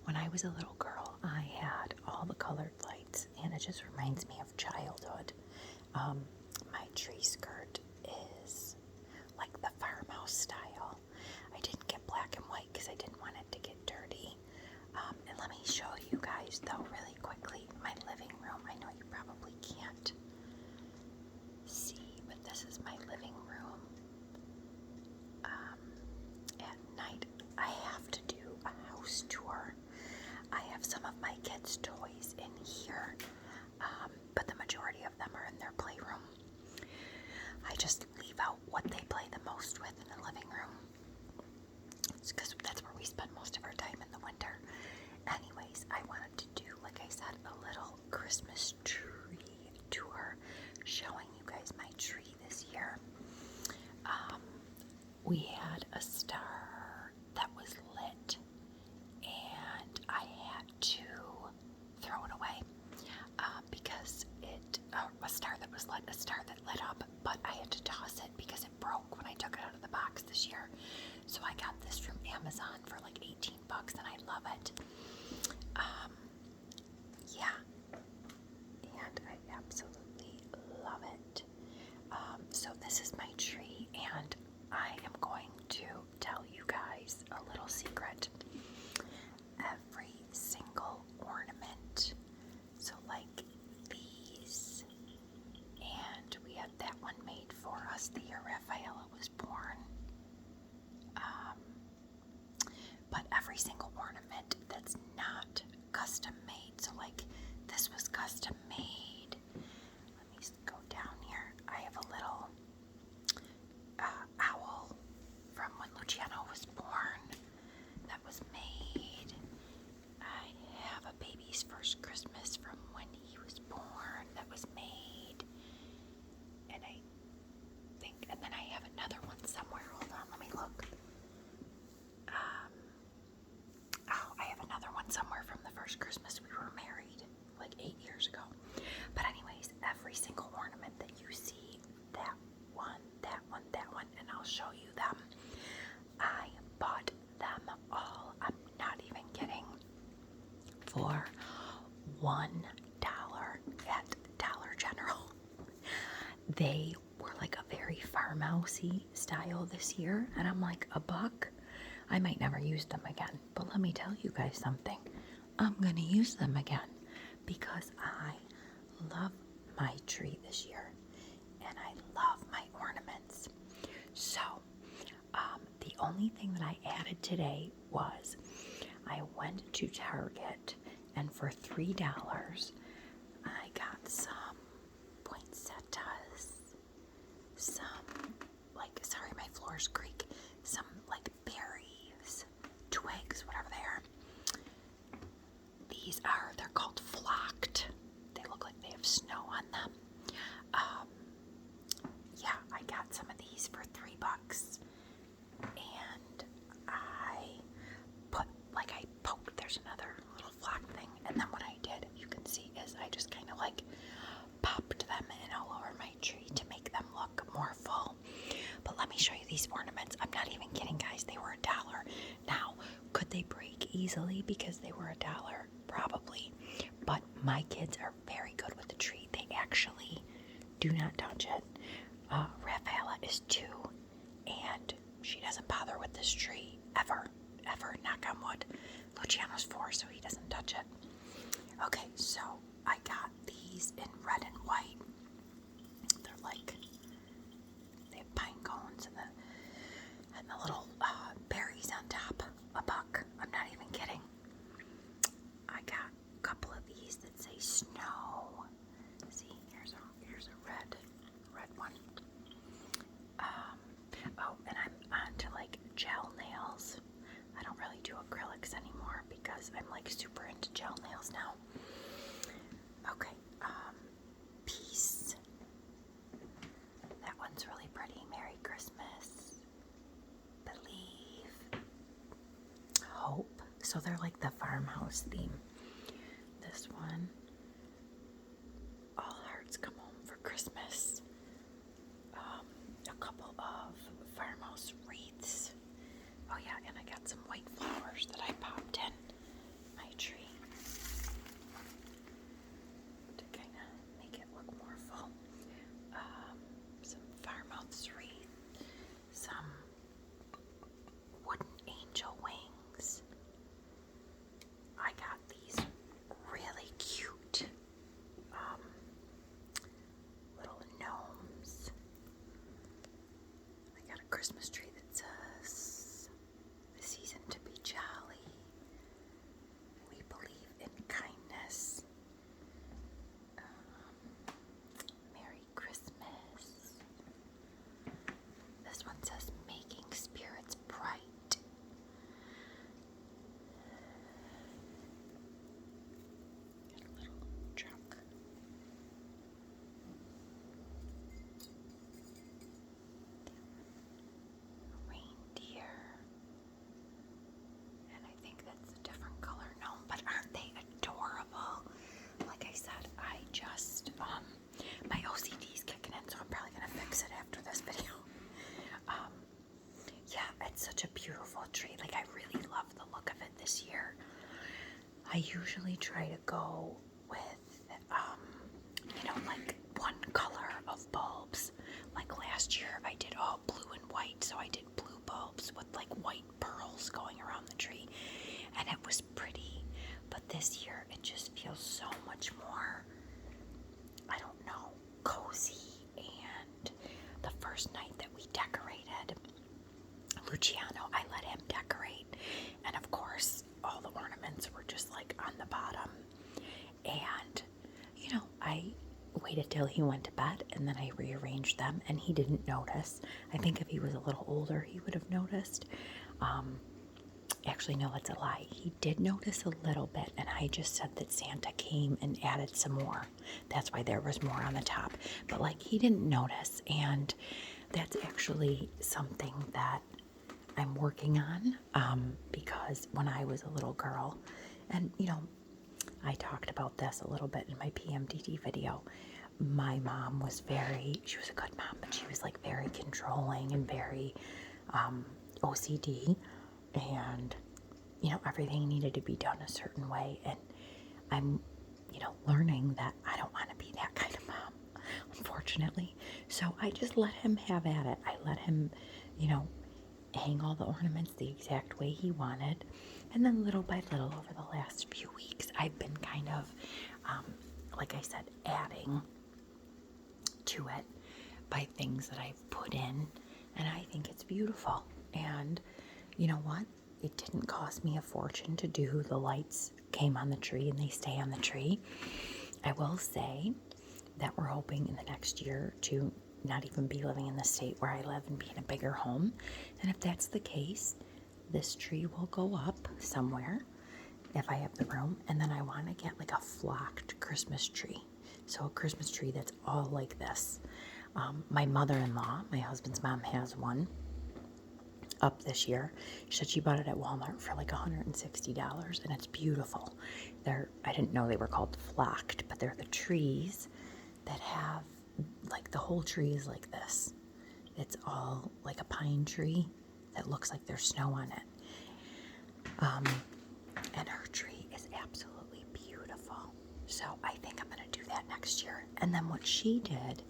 When I was a little girl, I had all the colored lights, and it just reminds me of childhood. My tree skirt is like the farmhouse style. I didn't get black and white because I didn't want it to get dirty. And let me show you guys, though, really quickly, my living room. I know you probably can't see, but this is my living room. At night, I have to do a house tour. I have some of my kids' toys in here, but the majority of them are in their playroom. I just leave out what they play the most with in the living room. It's because that's where we spend most of our time in the winter. Anyways, I wanted to do, like I said, a little Christmas tree tour showing you guys my tree this year. We had a star that was lit, and I had to throw it away because it a star that was lit, a star that lit up, but I had to toss it because it broke when I took it out of the box this year. So I got this from Amazon for like $18, and I love it. Yeah, and I absolutely love it. So this is my tree, and I am going to tell you guys a little secret. Every single ornament, so like these, and we had that one made for us the year Rafaela was born. But every single ornament that's not custom made, so like this was custom made. Let me go down here. I have a little owl from when Luciano was born that was made. I have a baby's first Christmas from when he was born that was made. And I think, and then I have another one somewhere. Hold on, let me look. I have another one somewhere from the first Christmas we were married, like 8 years ago. But anyways, every single ornament that you see, that one, that one, that one, and I'll show you them. I bought them all, I'm not even kidding, for $1 at Dollar General. They were like a very farmhousey style this year, and I'm like, $1? I might never use them again, but let me tell you guys something. I'm gonna use them again because I love my tree this year, and I love my ornaments. So, the only thing that I added today was I went to Target, and for $3, I got some poinsettias, some, my floor's creak, some like berries, twigs, whatever they are. They're called flocked. They look like they have snow on them. Yeah, I got some of these for $3, and I poked, there's another little flock thing, and then what I did, you can see, is I just kind of like popped them in all over my tree to make them look more full. But let me show you these ornaments. I'm not even kidding, guys. They were $1. Now, could they break easily because they were $1? Probably. But my kids are very good with the tree. They actually do not touch it. Rafaela is 2, and she doesn't bother with this tree ever, knock on wood. Luciano's 4, so he doesn't touch it. Okay, so I got these in red and white. They're like, they have pine cones and the little berries on top. $1. I'm not even kidding. I got a couple of these that say snow. See, here's a red one. Oh, and I'm on to like gel nails. I don't really do acrylics anymore because I'm like super into gel nails now. Okay, peace. That one's really pretty. Merry Christmas. Believe. Hope. So they're like the farmhouse theme. This one. All hearts come home for Christmas. A couple of farmhouse wreaths. Oh yeah, and I got some white flowers that I popped in. I usually try to go with, like one color of bulbs. Like last year I did all blue and white, so I did blue bulbs with like white pearls going around the tree, and it was pretty. But this year it just feels so much more, I don't know, cozy. And the first night that we decorated, Luciano, I let him decorate, and of course all the ornaments were just like on the bottom, and I waited till he went to bed and then I rearranged them, and he didn't notice. I think if he was a little older he would have noticed. Actually, no, that's a lie. He did notice a little bit, and I just said that Santa came and added some more. That's why there was more on the top. But like, he didn't notice, and that's actually something that I'm working on, because when I was a little girl, and I talked about this a little bit in my PMDD video. My mom was she was a good mom, but she was like very controlling and very OCD, and everything needed to be done a certain way, and I'm learning that I don't want to be that kind of mom, unfortunately. So I just let him have at it. I let him hang all the ornaments the exact way he wanted, and then little by little over the last few weeks I've been kind of like I said, adding to it by things that I've put in, and I think it's beautiful. And you know what? It didn't cost me a fortune to do. The lights came on the tree and they stay on the tree. I will say that we're hoping in the next year to not even be living in the state where I live and be in a bigger home. And if that's the case, this tree will go up somewhere if I have the room. And then I want to get like a flocked Christmas tree. So a Christmas tree that's all like this. My mother-in-law, my husband's mom, has one up this year. She said she bought it at Walmart for like $160, and it's beautiful. I didn't know they were called flocked, but they're the trees that have, like, the whole tree is like this. It's all like a pine tree that looks like there's snow on it. And her tree is absolutely beautiful. So I think I'm going to do that next year. And then what she did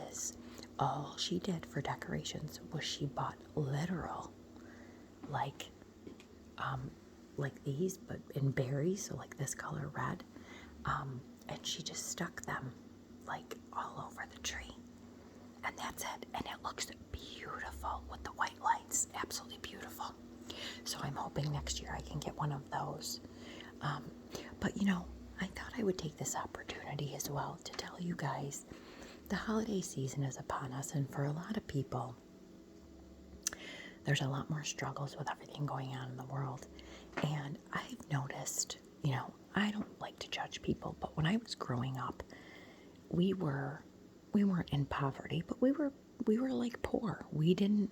is, all she did for decorations was she bought literal, like these, but in berries, so like this color red, and she just stuck them like all over the tree, and that's it. And it looks beautiful with the white lights, absolutely beautiful. So I'm hoping next year I can get one of those. But I thought I would take this opportunity as well to tell you guys, the holiday season is upon us, and for a lot of people, there's a lot more struggles with everything going on in the world. And I've noticed, I don't like to judge people, but when I was growing up, we weren't in poverty, but we were like poor. We didn't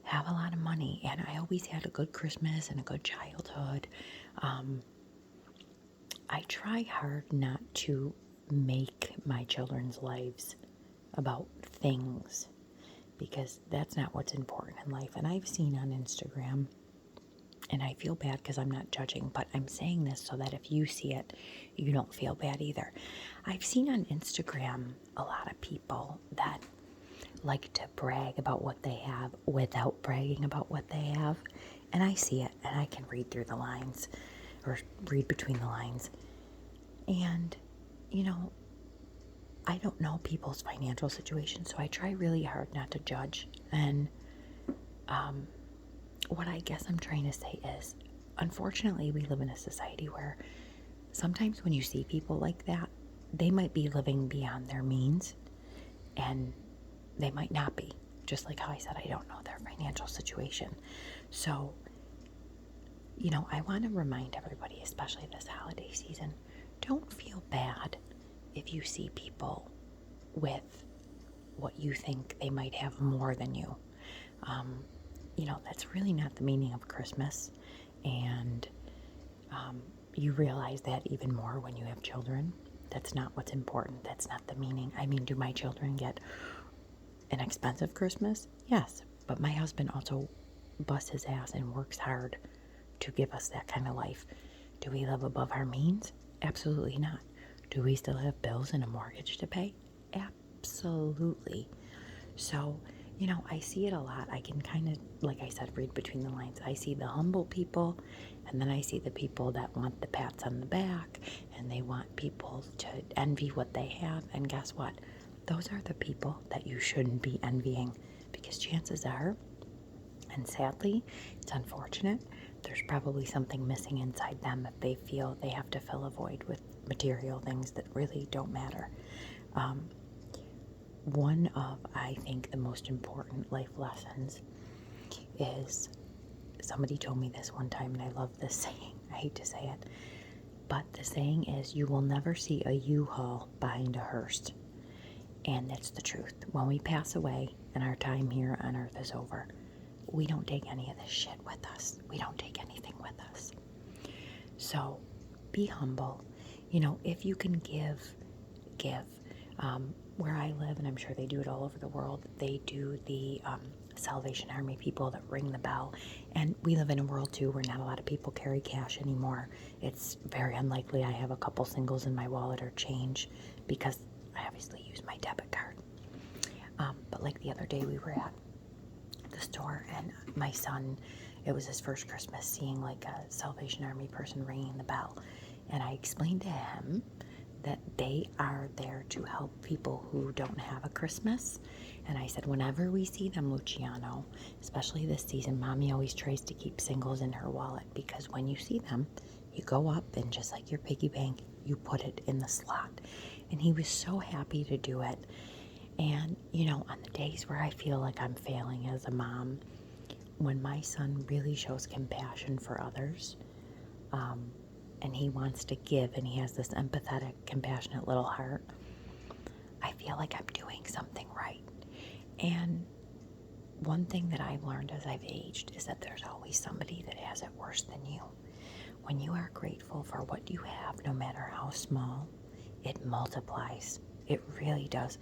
have a lot of money, and I always had a good Christmas and a good childhood. I try hard not to make my children's lives about things, because that's not what's important in life. And I've seen on Instagram, and I feel bad because I'm not judging, but I'm saying this so that if you see it, you don't feel bad either. I've seen on Instagram a lot of people that like to brag about what they have without bragging about what they have. And I see it, and I can read through the lines, or read between the lines. And, I don't know people's financial situation, so I try really hard not to judge. And what I guess I'm trying to say is, unfortunately, we live in a society where sometimes when you see people like that, they might be living beyond their means, and they might not be. Just like how I said, I don't know their financial situation. So, I want to remind everybody, especially this holiday season, don't feel bad if you see people with what you think they might have more than you. That's really not the meaning of Christmas. And you realize that even more when you have children. That's not what's important. That's not the meaning. I mean, do my children get an expensive Christmas? Yes. But my husband also busts his ass and works hard to give us that kind of life. Do we live above our means? Absolutely not. Do we still have bills and a mortgage to pay? Absolutely. So, I see it a lot. I can kind of, like I said, read between the lines. I see the humble people, and then I see the people that want the pats on the back, and they want people to envy what they have. And guess what? Those are the people that you shouldn't be envying, because chances are, and sadly, it's unfortunate, there's probably something missing inside them if they feel they have to fill a void with material things that really don't matter. One of, I think, the most important life lessons is, somebody told me this one time, and I love this saying. I hate to say it, but the saying is, you will never see a U-Haul behind a hearse. And that's the truth. When we pass away and our time here on earth is over, we don't take any of this shit with us. We don't take anything with us. So be humble. If you can give. Where I live, and I'm sure they do it all over the world, they do the Salvation Army people that ring the bell. And we live in a world too where not a lot of people carry cash anymore. It's very unlikely I have a couple singles in my wallet or change, because I obviously use my debit card. But like the other day, we were at the store, and my son, it was his first Christmas seeing like a Salvation Army person ringing the bell. And I explained to him that they are there to help people who don't have a Christmas. And I said, whenever we see them, Luciano, especially this season, Mommy always tries to keep singles in her wallet, because when you see them, you go up and just like your piggy bank, you put it in the slot. And he was so happy to do it. And, on the days where I feel like I'm failing as a mom, when my son really shows compassion for others, and he wants to give, and he has this empathetic, compassionate little heart, I feel like I'm doing something right. And one thing that I've learned as I've aged is that there's always somebody that has it worse than you. When you are grateful for what you have, no matter how small, it multiplies. It really does.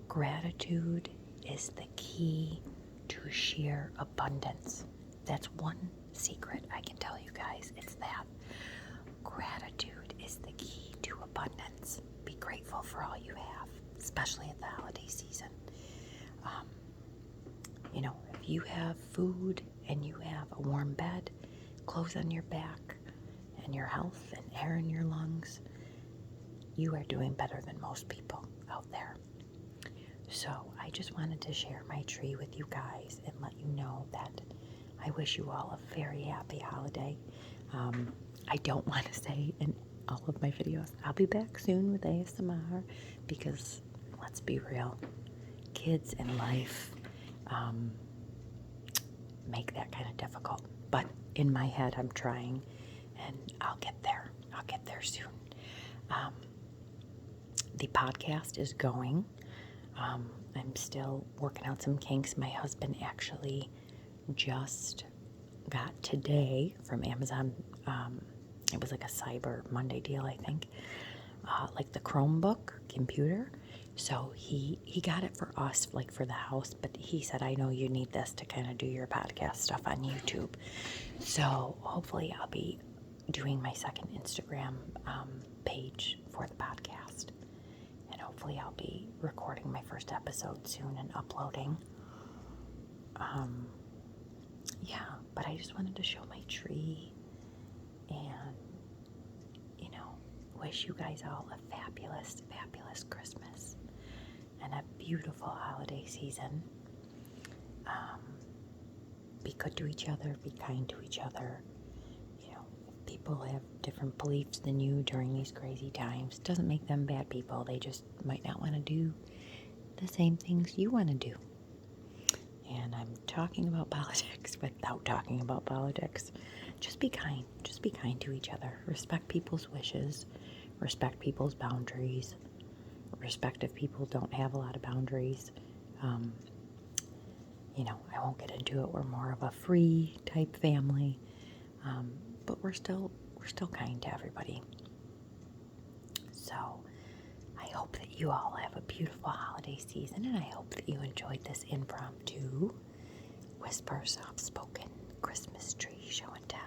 Gratitude is the key to sheer abundance. That's one secret I can tell you guys. It's that. Gratitude is the key to abundance. Be grateful for all you have, especially at the holiday season. If you have food and you have a warm bed, clothes on your back, and your health and air in your lungs, you are doing better than most people out there. So I just wanted to share my tree with you guys and let you know that I wish you all a very happy holiday. I don't want to say in all of my videos, I'll be back soon with ASMR, because let's be real, kids and life make that kind of difficult. But in my head, I'm trying, and I'll get there. I'll get there soon. The podcast is going. I'm still working out some kinks. My husband actually just got today from Amazon, it was like a Cyber Monday deal, I think, like the Chromebook computer. So he got it for us, like for the house, but he said, I know you need this to kind of do your podcast stuff on YouTube. So hopefully I'll be doing my second Instagram page for the podcast. And hopefully I'll be recording my first episode soon and uploading. But I just wanted to show my tree and, wish you guys all a fabulous, fabulous Christmas and a beautiful holiday season. Be good to each other, be kind to each other. If people have different beliefs than you during these crazy times, doesn't make them bad people. They just might not want to do the same things you want to do. And I'm talking about politics without talking about politics. Just be kind. Just be kind to each other. Respect people's wishes. Respect people's boundaries. Respect if people don't have a lot of boundaries. I won't get into it. We're more of a free type family. But we're still kind to everybody. So I hope that you all have a beautiful holiday season, and I hope that you enjoyed this impromptu, whisper, soft-spoken Christmas tree show and tell.